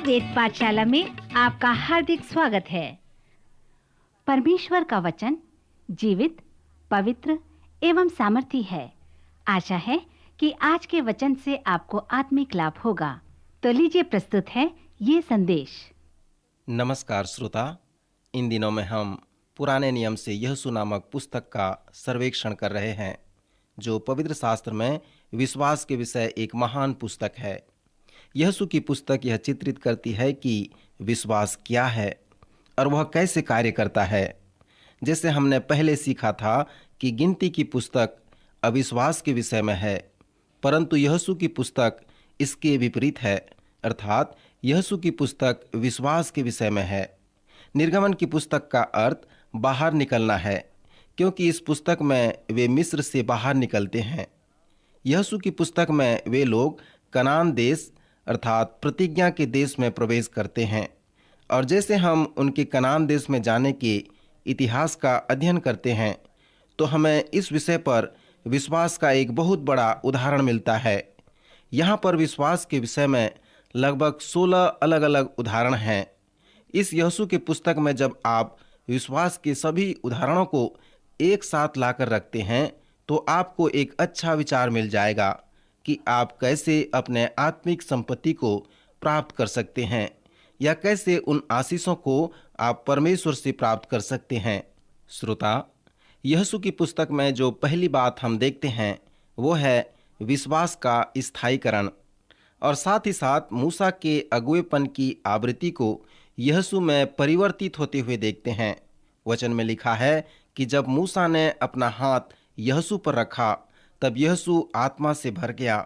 वेद पाठशाला में आपका हार्दिक स्वागत है। परमेश्वर का वचन जीवित, पवित्र एवं सामर्थी है। आशा है कि आज के वचन से आपको आत्मिक लाभ होगा। तो लीजिए प्रस्तुत है ये संदेश। नमस्कार श्रोता, इन दिनों में हम पुराने नियम से यहोशू नामक पुस्तक का सर्वेक्षण कर रहे हैं, जो पवित्र शास्त्र में विश्वास के विषय एक महान पुस्तक है। यहोशू की पुस्तक यह चित्रित करती है कि विश्वास क्या है और वह कैसे कार्य करता है। जैसे हमने पहले सीखा था कि गिनती की पुस्तक अविश्वास के विषय में है, परंतु यहोशू की पुस्तक इसके विपरीत है, अर्थात यहोशू की पुस्तक विश्वास के विषय में है। निर्गमन की पुस्तक का अर्थ बाहर निकलना है, क्योंकि इस पुस्तक में वे मिस्र से बाहर निकलते हैं। यहोशू की पुस्तक में वे लोग कनान देश अर्थात प्रतिज्ञा के देश में प्रवेश करते हैं, और जैसे हम उनके कनान देश में जाने के इतिहास का अध्ययन करते हैं तो हमें इस विषय पर विश्वास का एक बहुत बड़ा उदाहरण मिलता है। यहाँ पर विश्वास के विषय में लगभग 16 अलग अलग उदाहरण हैं। इस यहोशू की पुस्तक में जब आप विश्वास के सभी उदाहरणों को एक साथ लाकर रखते हैं तो आपको एक अच्छा विचार मिल जाएगा कि आप कैसे अपने आत्मिक संपत्ति को प्राप्त कर सकते हैं, या कैसे उन आशीषों को आप परमेश्वर से प्राप्त कर सकते हैं। श्रोता, यहोशू की पुस्तक में जो पहली बात हम देखते हैं वो है विश्वास का स्थायीकरण, और साथ ही साथ मूसा के अगुवेपन की आवृत्ति को यहोशू में परिवर्तित होते हुए देखते हैं। वचन में लिखा है कि जब मूसा ने अपना हाथ यहोशू पर रखा तब यहोशू आत्मा से भर गया।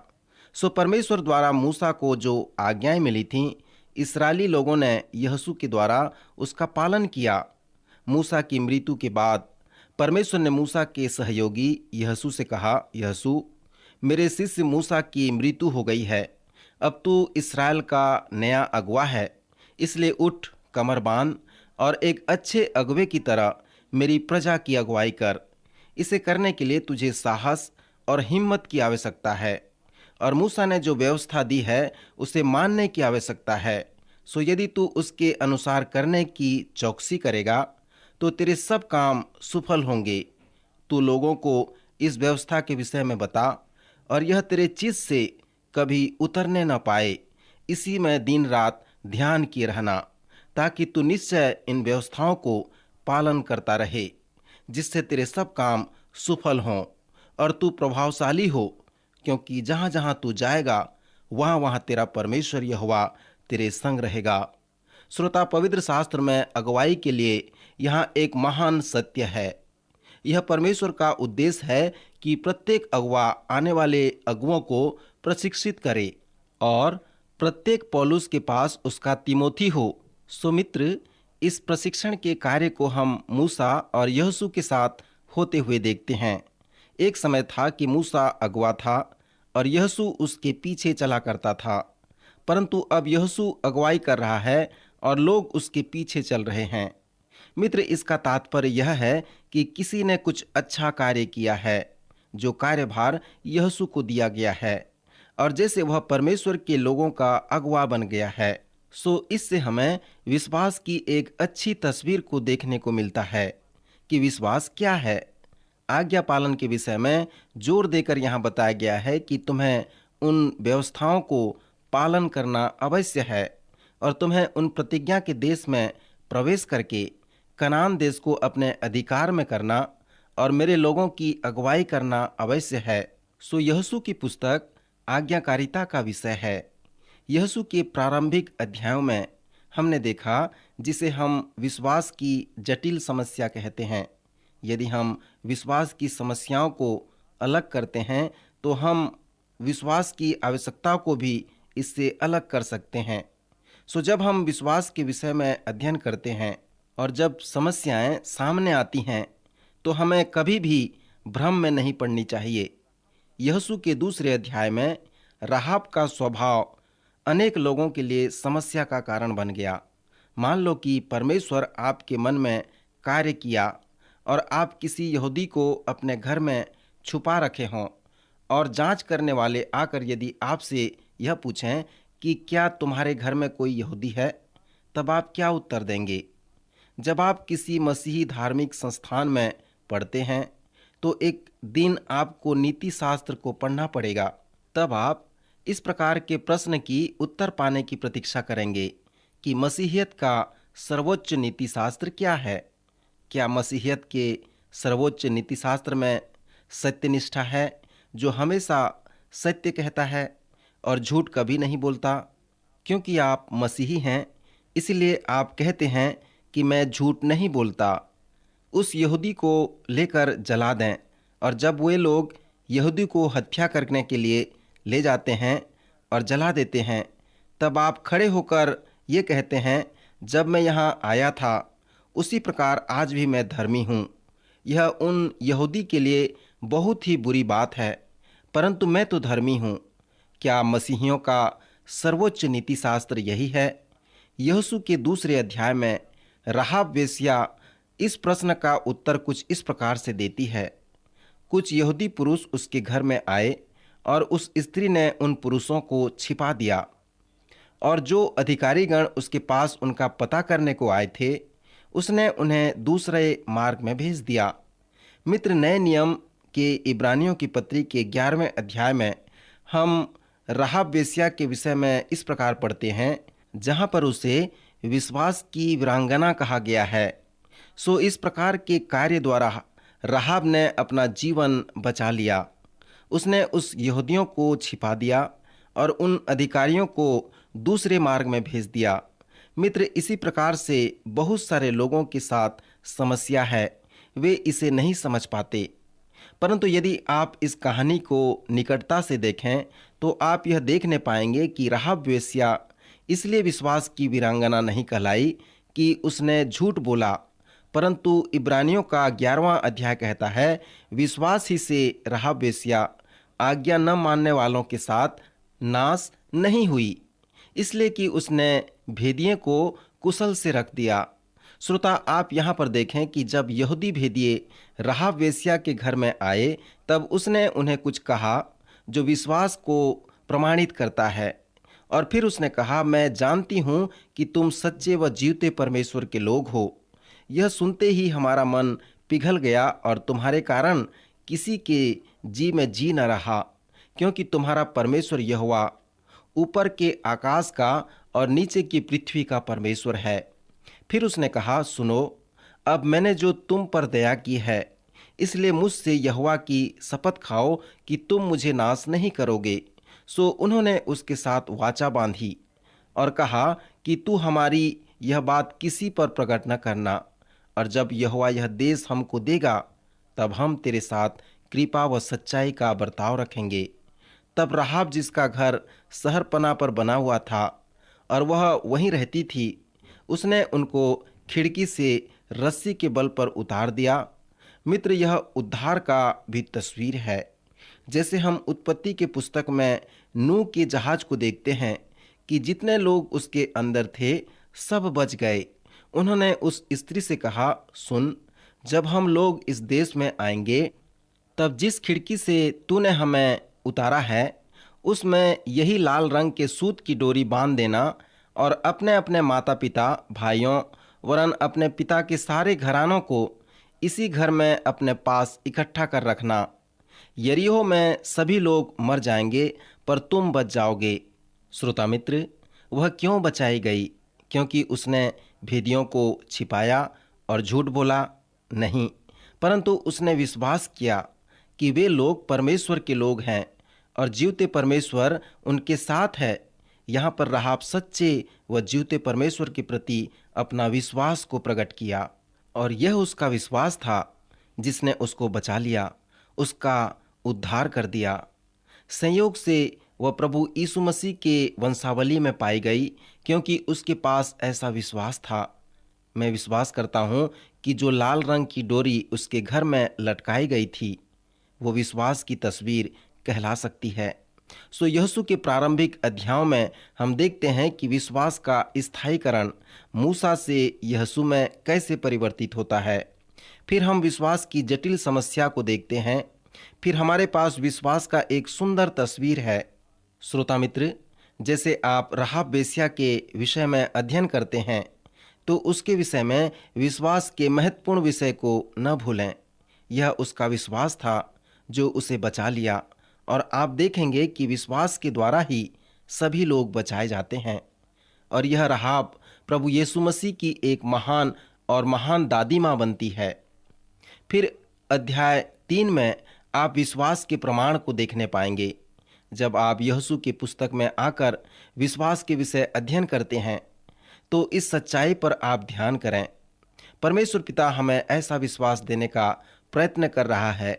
सो परमेश्वर द्वारा मूसा को जो आज्ञाएं मिली थीं, इस्राएली लोगों ने यहोशू के द्वारा उसका पालन किया। मूसा की मृत्यु के बाद परमेश्वर ने मूसा के सहयोगी यहोशू से कहा, यहोशू, मेरे शिष्य मूसा की मृत्यु हो गई है, अब तू इस्राएल का नया अगुवा है, इसलिए उठ, कमर बांध और एक अच्छे अगुवे की तरह मेरी प्रजा की अगुवाई कर। इसे करने के लिए तुझे साहस और हिम्मत की आवश्यकता है, और मूसा ने जो व्यवस्था दी है उसे मानने की आवश्यकता है। सो यदि तू उसके अनुसार करने की चौकसी करेगा तो तेरे सब काम सफल होंगे। तू लोगों को इस व्यवस्था के विषय में बता, और यह तेरे चित्त से कभी उतरने न पाए। इसी में दिन रात ध्यान किए रहना, ताकि तू निश्चय इन व्यवस्थाओं को पालन करता रहे, जिससे तेरे सब काम सफल हों और तू प्रभावशाली हो, क्योंकि जहाँ जहाँ तू जाएगा वहाँ वहाँ तेरा परमेश्वर यहोवा तेरे संग रहेगा। श्रोता, पवित्र शास्त्र में अगुवाई के लिए यहाँ एक महान सत्य है। यह परमेश्वर का उद्देश्य है कि प्रत्येक अगुवा आने वाले अगुवों को प्रशिक्षित करे, और प्रत्येक पौलुस के पास उसका तिमोथी हो। सो मित्र, इस प्रशिक्षण के कार्य को हम मूसा और यहोशू के साथ होते हुए देखते हैं। एक समय था कि मूसा अगुवा था और यहोशू उसके पीछे चला करता था, परंतु अब यहोशू अगुवाई कर रहा है और लोग उसके पीछे चल रहे हैं। मित्र, इसका तात्पर्य यह है कि किसी ने कुछ अच्छा कार्य किया है, जो कार्यभार यहोशू को दिया गया है, और जैसे वह परमेश्वर के लोगों का अगुवा बन गया है। सो इससे हमें विश्वास की एक अच्छी तस्वीर को देखने को मिलता है कि विश्वास क्या है। आज्ञा पालन के विषय में जोर देकर यहाँ बताया गया है कि तुम्हें उन व्यवस्थाओं को पालन करना अवश्य है, और तुम्हें उन प्रतिज्ञा के देश में प्रवेश करके कनान देश को अपने अधिकार में करना और मेरे लोगों की अगुवाई करना अवश्य है। सो यहोशू की पुस्तक आज्ञाकारिता का विषय है। यहोशू के प्रारंभिक अध्यायों में हमने देखा जिसे हम विश्वास की जटिल समस्या कहते हैं। यदि हम विश्वास की समस्याओं को अलग करते हैं तो हम विश्वास की आवश्यकता को भी इससे अलग कर सकते हैं। सो जब हम विश्वास के विषय में अध्ययन करते हैं और जब समस्याएं सामने आती हैं तो हमें कभी भी भ्रम में नहीं पड़नी चाहिए। यहोशू के दूसरे अध्याय में राहाब का स्वभाव अनेक लोगों के लिए समस्या का कारण बन गया। मान लो कि परमेश्वर आपके मन में कार्य किया और आप किसी यहूदी को अपने घर में छुपा रखे हों, और जांच करने वाले आकर यदि आपसे यह पूछें कि क्या तुम्हारे घर में कोई यहूदी है, तब आप क्या उत्तर देंगे? जब आप किसी मसीही धार्मिक संस्थान में पढ़ते हैं तो एक दिन आपको नीति शास्त्र को पढ़ना पड़ेगा। तब आप इस प्रकार के प्रश्न की उत्तर पाने की प्रतीक्षा करेंगे कि मसीहियत का सर्वोच्च नीति शास्त्र क्या है। क्या मसीहियत के सर्वोच्च नीति शास्त्र में सत्यनिष्ठा है, जो हमेशा सत्य कहता है और झूठ कभी नहीं बोलता? क्योंकि आप मसीही हैं, इसलिए आप कहते हैं कि मैं झूठ नहीं बोलता। उस यहूदी को लेकर जला दें, और जब वे लोग यहूदी को हत्या करने के लिए ले जाते हैं और जला देते हैं, तब आप खड़े होकर ये कहते हैं, जब मैं यहाँ आया था उसी प्रकार आज भी मैं धर्मी हूँ। यह उन यहूदी के लिए बहुत ही बुरी बात है, परंतु मैं तो धर्मी हूँ। क्या मसीहियों का सर्वोच्च नीति शास्त्र यही है? यहोशू के 2 अध्याय में राहाब वेश्या इस प्रश्न का उत्तर कुछ इस प्रकार से देती है। कुछ यहूदी पुरुष उसके घर में आए और उस स्त्री ने उन पुरुषों को छिपा दिया, और जो अधिकारीगण उसके पास उनका पता करने को आए थे, उसने उन्हें दूसरे मार्ग में भेज दिया। मित्र, नए नियम के इब्रानियों की पत्री के 11वें अध्याय में हम राहाब वेश्या के विषय में इस प्रकार पढ़ते हैं, जहाँ पर उसे विश्वास की वीरांगना कहा गया है। सो इस प्रकार के कार्य द्वारा राहाब ने अपना जीवन बचा लिया। उसने उस यहूदियों को छिपा दिया और उन अधिकारियों को दूसरे मार्ग में भेज दिया। मित्र, इसी प्रकार से बहुत सारे लोगों के साथ समस्या है, वे इसे नहीं समझ पाते। परंतु यदि आप इस कहानी को निकटता से देखें तो आप यह देखने पाएंगे कि राहाब वेश्या इसलिए विश्वास की वीरांगना नहीं कहलाई कि उसने झूठ बोला, परंतु इब्रानियों का 11वां अध्याय कहता है, विश्वास ही से राहाब वेश्या आज्ञा न मानने वालों के साथ नाश नहीं हुई, इसलिए कि उसने भेदिये को कुशल से रख दिया। श्रोता, आप यहाँ पर देखें कि जब यहूदी भेदिये राहाब वेश्या के घर में आए, तब उसने उन्हें कुछ कहा जो विश्वास को प्रमाणित करता है। और फिर उसने कहा, मैं जानती हूँ कि तुम सच्चे व जीवते परमेश्वर के लोग हो। यह सुनते ही हमारा मन पिघल गया और तुम्हारे कारण किसी के जी में जी न रहा, क्योंकि तुम्हारा परमेश्वर यहोवा ऊपर के आकाश का और नीचे की पृथ्वी का परमेश्वर है। फिर उसने कहा, सुनो, अब मैंने जो तुम पर दया की है, इसलिए मुझसे यहोवा की शपथ खाओ कि तुम मुझे नाश नहीं करोगे। सो उन्होंने उसके साथ वाचा बांधी और कहा कि तू हमारी यह बात किसी पर प्रकट न करना, और जब यहोवा यह देश हमको देगा, तब हम तेरे साथ कृपा व सच्चाई का बर्ताव रखेंगे। तब राहाब, जिसका घर शहरपना पर बना हुआ था और वह वहीं रहती थी, उसने उनको खिड़की से रस्सी के बल पर उतार दिया। मित्र, यह उद्धार का भी तस्वीर है। जैसे हम उत्पत्ति के पुस्तक में नूह के जहाज को देखते हैं कि जितने लोग उसके अंदर थे सब बच गए। उन्होंने उस स्त्री से कहा, सुन, जब हम लोग इस देश में आएंगे, तब जिस खिड़की से तूने हमें उतारा है, उसमें यही लाल रंग के सूत की डोरी बांध देना, और अपने अपने माता पिता, भाइयों वरन अपने पिता के सारे घरानों को इसी घर में अपने पास इकट्ठा कर रखना। यरीहो में सभी लोग मर जाएंगे, पर तुम बच जाओगे। श्रोता मित्र, वह क्यों बचाई गई? क्योंकि उसने भेदियों को छिपाया और झूठ बोला? नहीं, परंतु उसने विश्वास किया कि वे लोग परमेश्वर के लोग हैं और जीवते परमेश्वर उनके साथ है। यहाँ पर राहाब सच्चे व जीवते परमेश्वर के प्रति अपना विश्वास को प्रकट किया, और यह उसका विश्वास था जिसने उसको बचा लिया, उसका उद्धार कर दिया। संयोग से वह प्रभु यीशु मसीह के वंशावली में पाई गई, क्योंकि उसके पास ऐसा विश्वास था। मैं विश्वास करता हूँ कि जो लाल रंग की डोरी उसके घर में लटकाई गई थी, वो विश्वास की तस्वीर कहला सकती है। सो यहोशू के प्रारंभिक अध्यायों में हम देखते हैं कि विश्वास का स्थायीकरण मूसा से यहोशू में कैसे परिवर्तित होता है। फिर हम विश्वास की जटिल समस्या को देखते हैं। फिर हमारे पास विश्वास का एक सुंदर तस्वीर है। श्रोता मित्र, जैसे आप राहाब वेश्या के विषय में अध्ययन करते हैं तो उसके विषय में विश्वास के महत्वपूर्ण विषय को न भूलें। यह उसका विश्वास था जो उसे बचा लिया, और आप देखेंगे कि विश्वास के द्वारा ही सभी लोग बचाए जाते हैं। और यह राहाब प्रभु यीशु मसीह की एक महान और महान दादी माँ बनती है। फिर अध्याय 3 में आप विश्वास के प्रमाण को देखने पाएंगे। जब आप यहोशू की पुस्तक में आकर विश्वास के विषय अध्ययन करते हैं तो इस सच्चाई पर आप ध्यान करें। परमेश्वर पिता हमें ऐसा विश्वास देने का प्रयत्न कर रहा है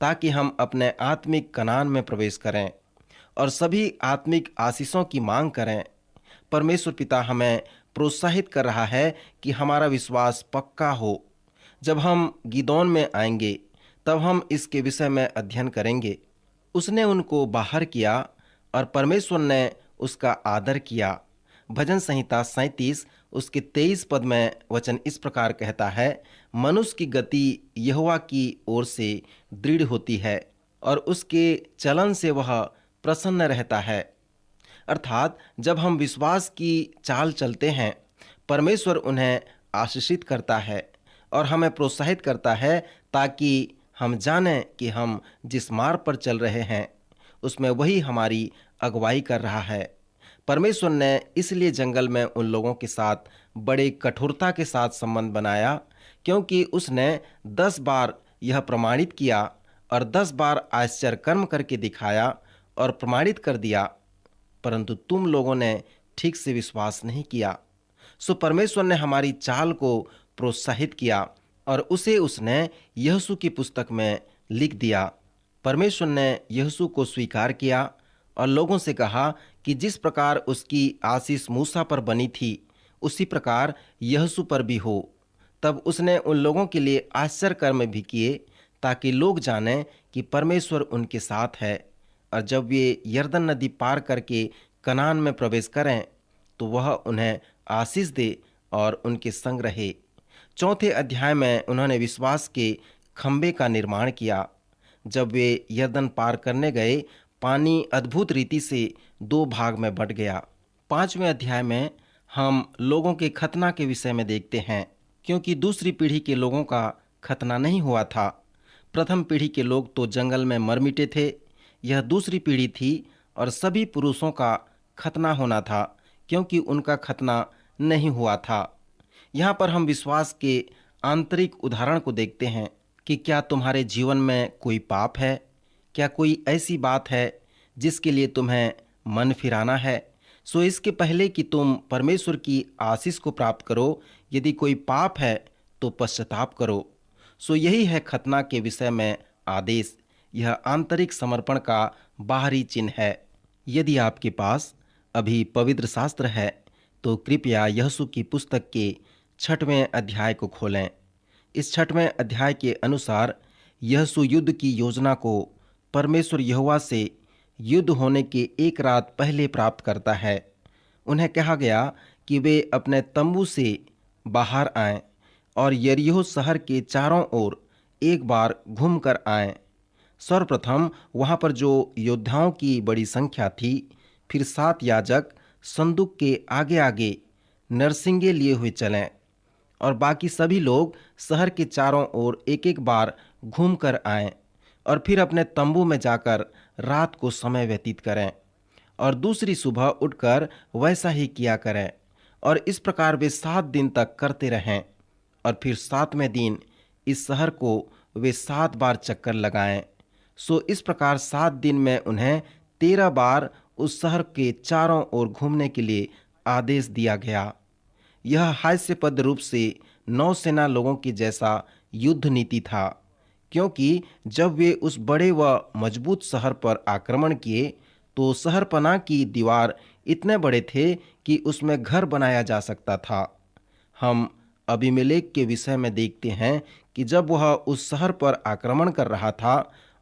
ताकि हम अपने आत्मिक कनान में प्रवेश करें और सभी आत्मिक आशीषों की मांग करें। परमेश्वर पिता हमें प्रोत्साहित कर रहा है कि हमारा विश्वास पक्का हो। जब हम गिदोन में आएंगे तब हम इसके विषय में अध्ययन करेंगे। उसने उनको बाहर किया और परमेश्वर ने उसका आदर किया। भजन संहिता 37 उसके 23 पद में वचन इस प्रकार कहता है, मनुष्य की गति यहोवा की ओर से दृढ़ होती है और उसके चलन से वह प्रसन्न रहता है। अर्थात जब हम विश्वास की चाल चलते हैं, परमेश्वर उन्हें आशीषित करता है और हमें प्रोत्साहित करता है ताकि हम जानें कि हम जिस मार्ग पर चल रहे हैं उसमें वही हमारी अगुवाई कर रहा है। परमेश्वर ने इसलिए जंगल में उन लोगों के साथ बड़े कठोरता के साथ संबंध बनाया क्योंकि उसने 10 बार यह प्रमाणित किया और 10 बार आश्चर्य कर्म करके दिखाया और प्रमाणित कर दिया, परंतु तुम लोगों ने ठीक से विश्वास नहीं किया। सो परमेश्वर ने हमारी चाल को प्रोत्साहित किया और उसे उसने यहोशू की पुस्तक में लिख दिया। परमेश्वर ने यहोशू को स्वीकार किया और लोगों से कहा कि जिस प्रकार उसकी आशीष मूसा पर बनी थी उसी प्रकार यहोशू पर भी हो। तब उसने उन लोगों के लिए आश्चर्य कर्म भी किए ताकि लोग जानें कि परमेश्वर उनके साथ है। और जब वे यरदन नदी पार करके कनान में प्रवेश करें तो वह उन्हें आशीष दे और उनके संग रहे। 4 अध्याय में उन्होंने विश्वास के खंबे का निर्माण किया। जब वे यरदन पार करने गए, पानी अद्भुत रीति से 2 भाग में बंट गया। 5वें अध्याय में हम लोगों के खतना के विषय में देखते हैं, क्योंकि दूसरी पीढ़ी के लोगों का खतना नहीं हुआ था। प्रथम पीढ़ी के लोग तो जंगल में मर मिटे थे। यह दूसरी पीढ़ी थी और सभी पुरुषों का खतना होना था क्योंकि उनका खतना नहीं हुआ था। यहाँ पर हम विश्वास के आंतरिक उदाहरण को देखते हैं कि क्या तुम्हारे जीवन में कोई पाप है? क्या कोई ऐसी बात है जिसके लिए तुम्हें मन फिराना है? सो इसके पहले कि तुम परमेश्वर की आशीष को प्राप्त करो, यदि कोई पाप है तो पश्चाताप करो। सो यही है खतना के विषय में आदेश। यह आंतरिक समर्पण का बाहरी चिन्ह है। यदि आपके पास अभी पवित्र शास्त्र है तो कृपया यहोशू की पुस्तक के 6वें अध्याय को खोलें। इस 6वें अध्याय के अनुसार यहोशू युद्ध की योजना को परमेश्वर यहोवा से युद्ध होने के एक रात पहले प्राप्त करता है। उन्हें कहा गया कि वे अपने तंबू से बाहर आएं और यरीहो शहर के चारों ओर एक बार घूम कर आएं। सर्वप्रथम वहां पर जो योद्धाओं की बड़ी संख्या थी, फिर 7 याजक संदूक के आगे आगे नरसिंगे लिए हुए चलें और बाकी सभी लोग शहर के चारों ओर एक एक बार घूम कर आएं और फिर अपने तंबू में जाकर रात को समय व्यतीत करें और दूसरी सुबह उठकर वैसा ही किया करें। और इस प्रकार वे 7 दिन तक करते रहें और फिर 7वें दिन इस शहर को वे 7 बार चक्कर लगाएं। सो इस प्रकार 7 दिन में उन्हें 13 बार उस शहर के चारों ओर घूमने के लिए आदेश दिया गया। यह हास्यास्पद रूप से नौसेना लोगों की जैसा युद्ध नीति था, क्योंकि जब वे उस बड़े व मजबूत शहर पर आक्रमण किए तो शहरपनाह की दीवार इतने बड़े थे कि उसमें घर बनाया जा सकता था। हम अबीमेलेक के विषय में देखते हैं कि जब वह उस शहर पर आक्रमण कर रहा था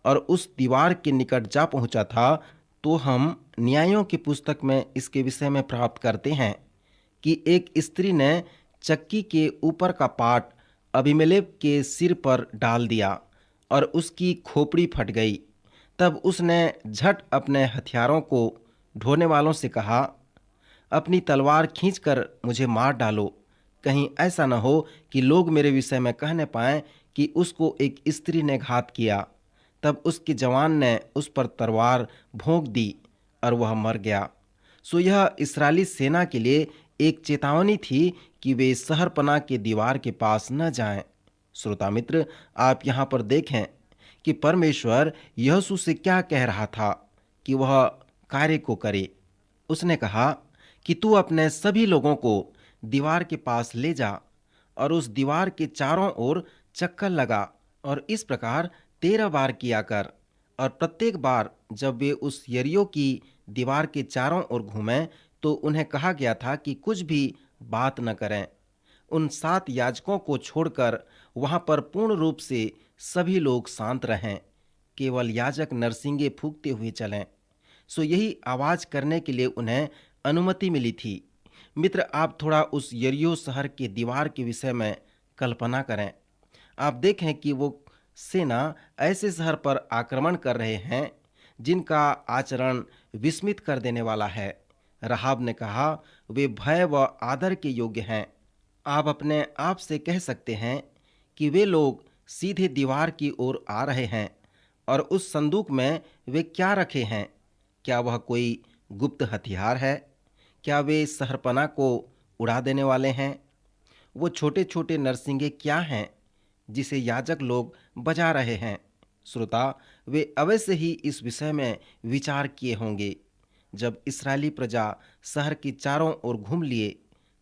और उस दीवार के निकट जा पहुंचा था, तो हम न्यायों की पुस्तक में इसके विषय में प्राप्त करते हैं कि एक स्त्री ने चक्की के ऊपर का पाट अबीमेलेक के सिर पर डाल दिया और उसकी खोपड़ी फट गई। तब उसने झट अपने हथियारों को ढोने वालों से कहा, अपनी तलवार खींचकर मुझे मार डालो, कहीं ऐसा न हो कि लोग मेरे विषय में कहने पाएं कि उसको एक स्त्री ने घात किया। तब उसके जवान ने उस पर तलवार भोंक दी और वह मर गया। सो यह इस्राएली सेना के लिए एक चेतावनी थी कि वे शहरपनाह के दीवार के पास न जाएं। श्रोता मित्र, आप यहाँ पर देखें कि परमेश्वर यहोशू से क्या कह रहा था कि वह कार्य को करे। उसने कहा कि तू अपने सभी लोगों को दीवार के पास ले जा और उस दीवार के चारों ओर चक्कर लगा और इस प्रकार 13 बार किया कर। और प्रत्येक बार जब वे उस यरीहो की दीवार के चारों ओर घूमें तो उन्हें कहा गया था कि कुछ भी बात न करें। उन 7 याजकों को छोड़कर वहां पर पूर्ण रूप से सभी लोग शांत रहें, केवल याजक नरसिंगे फूंकते हुए चलें। सो यही आवाज करने के लिए उन्हें अनुमति मिली थी। मित्र, आप थोड़ा उस यरीहो शहर के दीवार के विषय में कल्पना करें। आप देखें कि वो सेना ऐसे शहर पर आक्रमण कर रहे हैं जिनका आचरण विस्मित कर देने वाला है। राहाब ने कहा, वे भय व आदर के योग्य हैं। आप अपने आप से कह सकते हैं कि वे लोग सीधे दीवार की ओर आ रहे हैं और उस संदूक में वे क्या रखे हैं? क्या वह कोई गुप्त हथियार है? क्या वे शहरपनाह को उड़ा देने वाले हैं? वो छोटे छोटे नरसिंगे क्या हैं जिसे याजक लोग बजा रहे हैं? श्रोता, वे अवश्य ही इस विषय में विचार किए होंगे। जब इस्राएली प्रजा शहर की चारों ओर घूम लिए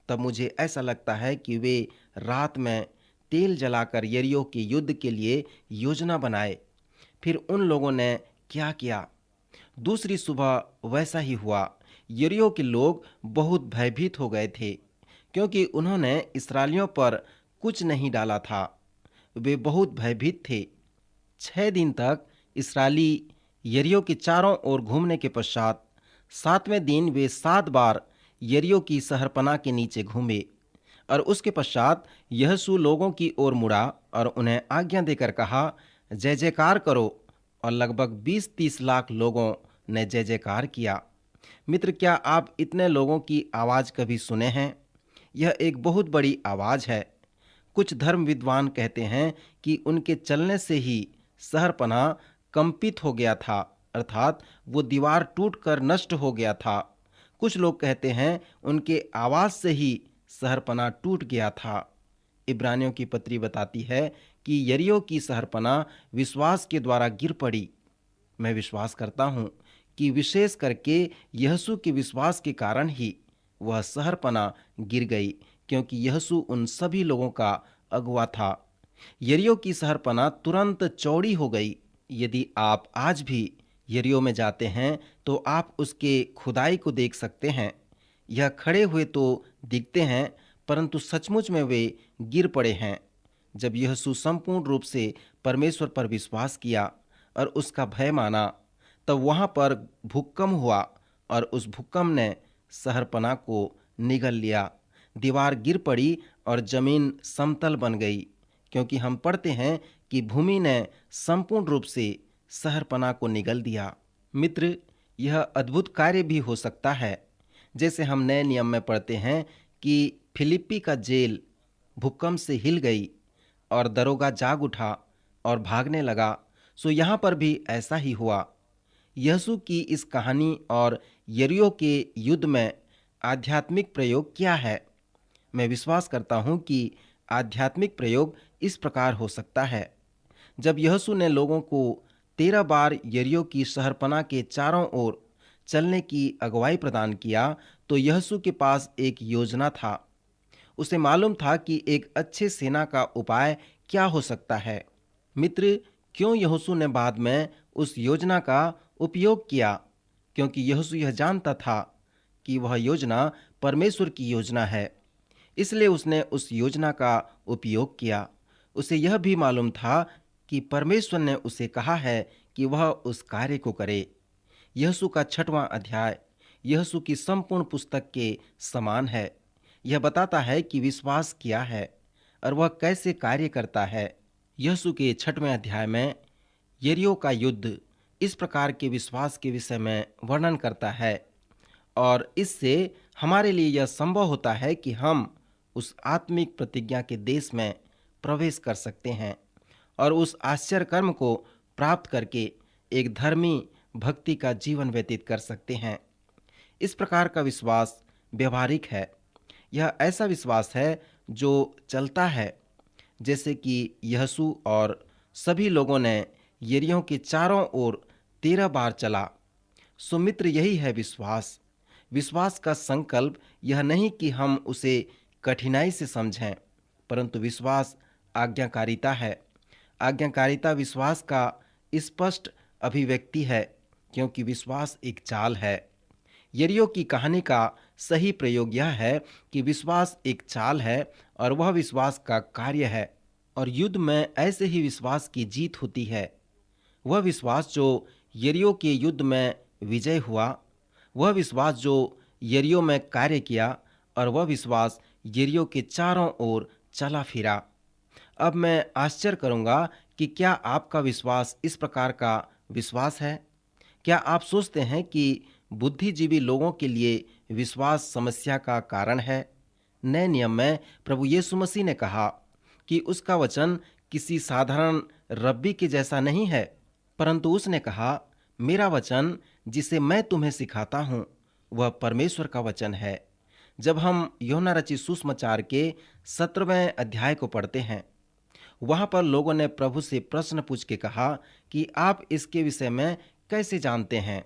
तब मुझे ऐसा लगता है कि वे रात में तेल जलाकर यरीहो के युद्ध के लिए योजना बनाए। फिर उन लोगों ने क्या किया? दूसरी सुबह वैसा ही हुआ। यरीहो के लोग बहुत भयभीत हो गए थे क्योंकि उन्होंने इस्राएलियों पर कुछ नहीं डाला था। वे बहुत भयभीत थे। 6 दिन तक इस्राएली यरीहो के चारों ओर घूमने के पश्चात 7वें दिन वे 7 बार यरीहो की शहरपनाह के नीचे घूमे और उसके पश्चात यहोशू लोगों की ओर मुड़ा और उन्हें आज्ञा देकर कहा, जय जयकार करो। और लगभग 20-30 लाख लोगों ने जय जयकार किया। मित्र, क्या आप इतने लोगों की आवाज कभी सुने हैं? यह एक बहुत बड़ी आवाज है। कुछ धर्म विद्वान कहते हैं कि उनके चलने से ही शहरपनाह कंपित हो गया था, अर्थात वो दीवार टूटकर नष्ट हो गया था। कुछ लोग कहते हैं उनके आवाज से ही शहरपनाह टूट गया था। इब्रानियों की पत्री बताती है कि यरीहो की शहरपनाह विश्वास के द्वारा गिर पड़ी। मैं विश्वास करता हूँ कि विशेष करके यहोशू के विश्वास के कारण ही वह शहरपनाह गिर गई, क्योंकि यहोशू उन सभी लोगों का अगुवा था। यरीहो की शहरपनाह तुरंत चौड़ी हो गई। यदि आप आज भी यरीहो में जाते हैं तो आप उसके खुदाई को देख सकते हैं। यह खड़े हुए तो दिखते हैं, परंतु सचमुच में वे गिर पड़े हैं। जब यहोशू संपूर्ण रूप से परमेश्वर पर विश्वास किया और उसका भय माना, तब वहां पर भूकंप हुआ और उस भूकंप ने शहरपनाह को निगल लिया। दीवार गिर पड़ी और जमीन समतल बन गई, क्योंकि हम पढ़ते हैं कि भूमि ने संपूर्ण रूप से शहरपनाह को निगल दिया। मित्र, यह अद्भुत कार्य भी हो सकता है, जैसे हम नए नियम में पढ़ते हैं कि फिलिप्पी का जेल भूकंप से हिल गई और दरोगा जाग उठा और भागने लगा। सो यहाँ पर भी ऐसा ही हुआ। यहोशू की इस कहानी और यरीहो के युद्ध में आध्यात्मिक प्रयोग क्या है? मैं विश्वास करता हूँ कि आध्यात्मिक प्रयोग इस प्रकार हो सकता है। जब यहोशू ने लोगों को 13 बार यरीहो की शहरपनाह के चारों ओर चलने की अगुवाई प्रदान किया, तो यहोशू के पास एक योजना था। उसे मालूम था कि एक अच्छे सेना का उपाय क्या हो सकता है। मित्र, क्यों यहोशू ने बाद में उस योजना का उपयोग किया? क्योंकि यहोशू यह जानता था कि वह योजना परमेश्वर की योजना है, इसलिए उसने उस योजना का उपयोग किया। उसे यह भी मालूम था कि परमेश्वर ने उसे कहा है कि वह उस कार्य को करे। यहोशू का 6वां अध्याय यहोशू की संपूर्ण पुस्तक के समान है। यह बताता है कि विश्वास क्या है और वह कैसे कार्य करता है। यहोशू के 6वें अध्याय में यरीहो का युद्ध इस प्रकार के विश्वास के विषय में वर्णन करता है और इससे हमारे लिए यह संभव होता है कि हम उस आत्मिक प्रतिज्ञा के देश में प्रवेश कर सकते हैं और उस आश्चर्य कर्म को प्राप्त करके एक धर्मी भक्ति का जीवन व्यतीत कर सकते हैं। इस प्रकार का विश्वास व्यवहारिक है। यह ऐसा विश्वास है जो चलता है, जैसे कि यीशु और सभी लोगों ने यरीहो के चारों ओर 13 बार चला। सो मित्र, यही है विश्वास। विश्वास का संकल्प यह नहीं कि हम उसे कठिनाई से समझें, परंतु विश्वास आज्ञाकारिता है। आज्ञाकारिता विश्वास का स्पष्ट अभिव्यक्ति है, क्योंकि विश्वास एक चाल है। यरीहो की कहानी का सही प्रयोग यह है कि विश्वास एक चाल है और वह विश्वास का कार्य है, और युद्ध में ऐसे ही विश्वास की जीत होती है। वह विश्वास जो यरीहो के युद्ध में विजय हुआ, वह विश्वास जो यरीहो में कार्य किया, और वह विश्वास यरीहो के चारों ओर चला फिरा। अब मैं आश्चर्य करूंगा कि क्या आपका विश्वास इस प्रकार का विश्वास है? क्या आप सोचते हैं कि बुद्धिजीवी लोगों के लिए विश्वास समस्या का कारण है? नए नियम में प्रभु यीशु मसीह ने कहा कि उसका वचन किसी साधारण रब्बी के जैसा नहीं है, परंतु उसने कहा, मेरा वचन जिसे मैं तुम्हें सिखाता हूँ वह परमेश्वर का वचन है। जब हम यूहन्ना रचित सुसमाचार के 17वें अध्याय को पढ़ते हैं, वहां पर लोगों ने प्रभु से प्रश्न पूछ के कहा कि आप इसके विषय में कैसे जानते हैं?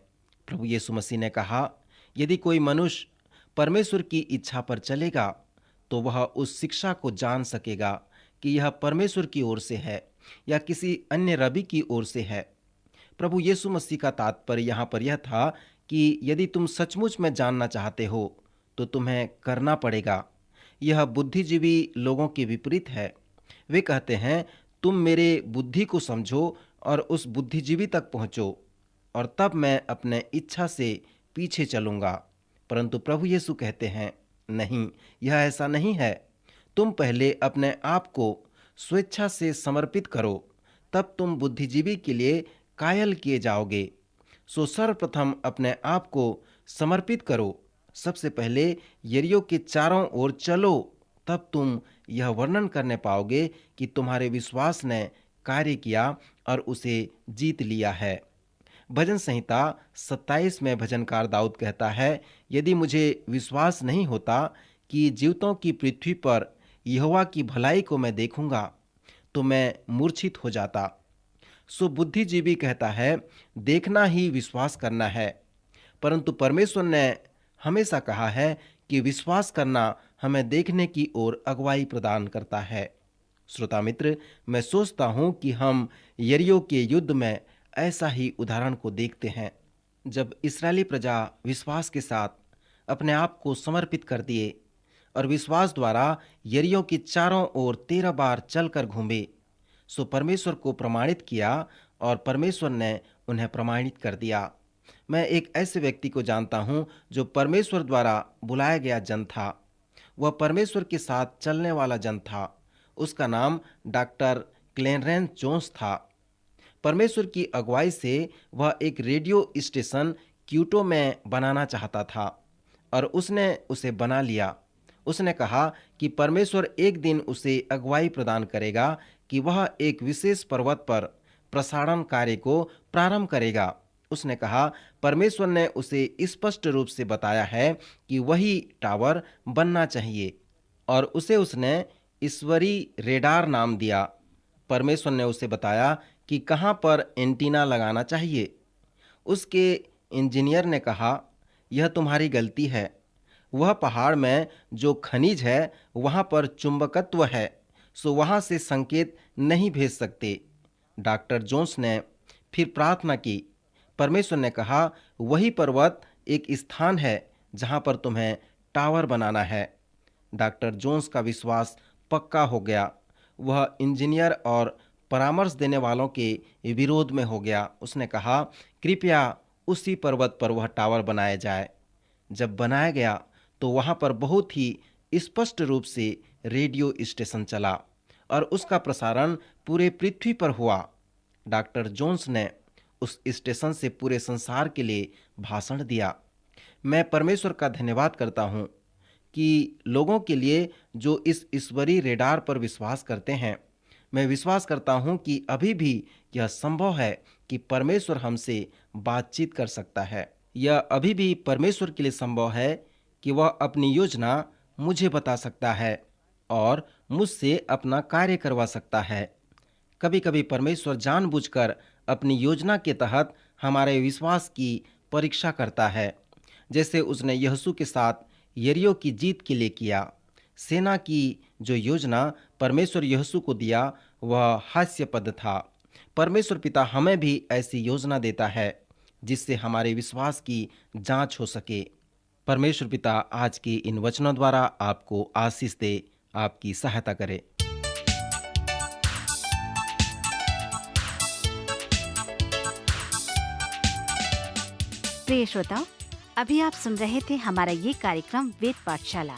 प्रभु यीशु मसीह ने कहा, यदि कोई मनुष्य परमेश्वर की इच्छा पर चलेगा तो वह उस शिक्षा को जान सकेगा कि यह परमेश्वर की ओर से है या किसी अन्य रबी की ओर से है। प्रभु यीशु मसीह का तात्पर्य यहाँ पर यह था कि यदि तुम सचमुच में जानना चाहते हो तो तुम्हें करना पड़ेगा। यह बुद्धिजीवी लोगों के विपरीत है। वे कहते हैं, तुम मेरे बुद्धि को समझो और उस बुद्धिजीवी तक पहुंचो और तब मैं अपने इच्छा से पीछे चलूंगा। परंतु प्रभु यीशु कहते हैं, नहीं, यह ऐसा नहीं है। तुम पहले अपने आप को स्वेच्छा से समर्पित करो, तब तुम बुद्धिजीवी के लिए कायल किए जाओगे। सो सर्वप्रथम अपने आप को समर्पित करो। सबसे पहले यरीहो के चारों ओर चलो, तब तुम यह वर्णन करने पाओगे कि तुम्हारे विश्वास ने कार्य किया और उसे जीत लिया है। भजन संहिता 27 में भजनकार दाऊद कहता है, यदि मुझे विश्वास नहीं होता कि जीवतों की पृथ्वी पर यहोवा की भलाई को मैं देखूंगा, तो मैं मूर्छित हो जाता। सो बुद्धिजीवी कहता है, देखना ही विश्वास करना है, परंतु परमेश्वर ने हमेशा कहा है कि विश्वास करना हमें देखने की ओर अगुवाई प्रदान करता है। श्रोता मित्र, मैं सोचता हूं कि हम यरीहो के युद्ध में ऐसा ही उदाहरण को देखते हैं। जब इस्राएली प्रजा विश्वास के साथ अपने आप को समर्पित कर दिए और विश्वास द्वारा यरीहो के चारों ओर 13 बार चलकर घूमे, सो परमेश्वर को प्रमाणित किया और परमेश्वर ने उन्हें प्रमाणित कर दिया। मैं एक ऐसे व्यक्ति को जानता हूं जो परमेश्वर द्वारा बुलाया गया जन था। वह परमेश्वर के साथ चलने वाला जन था। उसका नाम डॉक्टर क्लेरेंस जोन्स था। परमेश्वर की अगुवाई से वह एक रेडियो स्टेशन क्यूटो में बनाना चाहता था और उसने उसे बना लिया। उसने कहा कि परमेश्वर एक दिन उसे अगुवाई प्रदान करेगा कि वह एक विशेष पर्वत पर प्रसारण कार्य को प्रारंभ करेगा। उसने कहा, परमेश्वर ने उसे स्पष्ट रूप से बताया है कि वही टावर बनना चाहिए और उसने ईश्वरी रेडार नाम दिया। परमेश्वर ने उसे बताया कि कहाँ पर एंटीना लगाना चाहिए। उसके इंजीनियर ने कहा, यह तुम्हारी गलती है। वह पहाड़ में जो खनिज है वहाँ पर चुंबकत्व है, सो वहाँ से संकेत नहीं भेज सकते। डॉक्टर जोन्स ने फिर प्रार्थना की। परमेश्वर ने कहा, वही पर्वत एक स्थान है जहाँ पर तुम्हें टावर बनाना है। डॉक्टर जोन्स का विश्वास पक्का हो गया। वह इंजीनियर और परामर्श देने वालों के विरोध में हो गया। उसने कहा, कृपया उसी पर्वत पर वह टावर बनाया जाए। जब बनाया गया तो वहाँ पर बहुत ही स्पष्ट रूप से रेडियो स्टेशन चला और उसका प्रसारण पूरे पृथ्वी पर हुआ। डॉक्टर जोन्स ने उस स्टेशन से पूरे संसार के लिए भाषण दिया। मैं परमेश्वर का धन्यवाद करता हूँ कि लोगों के लिए जो इस ईश्वरीय रेडार पर विश्वास करते हैं, मैं विश्वास करता हूँ कि अभी भी यह संभव है कि परमेश्वर हमसे बातचीत कर सकता है। यह अभी भी परमेश्वर के लिए संभव है कि वह अपनी योजना मुझे बता सकता है और मुझसे अपना कार्य करवा सकता है। कभी कभी परमेश्वर जानबूझकर अपनी योजना के तहत हमारे विश्वास की परीक्षा करता है, जैसे उसने यहोशू के साथ यरीहो की जीत के लिए किया। सेना की जो योजना परमेश्वर यहोशू को दिया वह हास्यास्पद था। परमेश्वर पिता हमें भी ऐसी योजना देता है जिससे हमारे विश्वास की जांच हो सके। परमेश्वर पिता आज के इन वचनों द्वारा आपको आशीष दे, आपकी सहायता करे। प्रिय श्रोताओ, अभी आप सुन रहे थे हमारा ये कार्यक्रम वेद पाठशाला।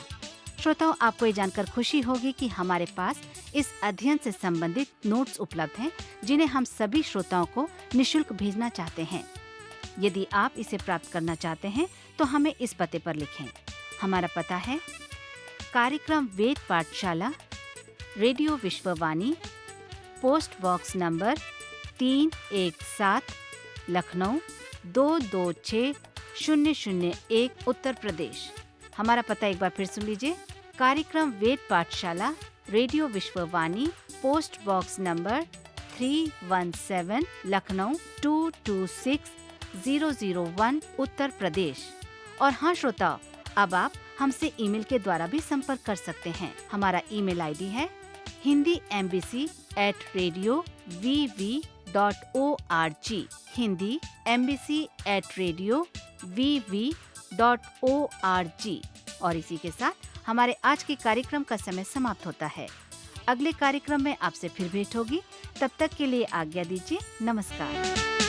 श्रोताओं, आपको ये जानकर खुशी होगी कि हमारे पास इस अध्ययन से संबंधित नोट्स उपलब्ध हैं, जिन्हें हम सभी श्रोताओं को निशुल्क भेजना चाहते हैं। यदि आप इसे प्राप्त करना चाहते हैं तो हमें इस पते पर लिखें। हमारा पता है कार्यक्रम Ved Pathshala, radio Vishwavani, post box number 317, Lucknow 226001, Uttar Pradesh. हमारा पता एक बार फिर सुन लीजिए। कार्यक्रम Ved Pathshala, radio Vishwavani, post box number 317, Lucknow 226001, Uttar Pradesh. और हाँ श्रोताओ, अब आप हमसे ईमेल के द्वारा भी संपर्क कर सकते हैं। हमारा ईमेल आईडी है hindiembassy@radiovv.org, hindiembassy@radiovv.org। और इसी के साथ हमारे आज के कार्यक्रम का समय समाप्त होता है। अगले कार्यक्रम में आपसे फिर भेंट होगी। तब तक के लिए आज्ञा दीजिए। नमस्कार।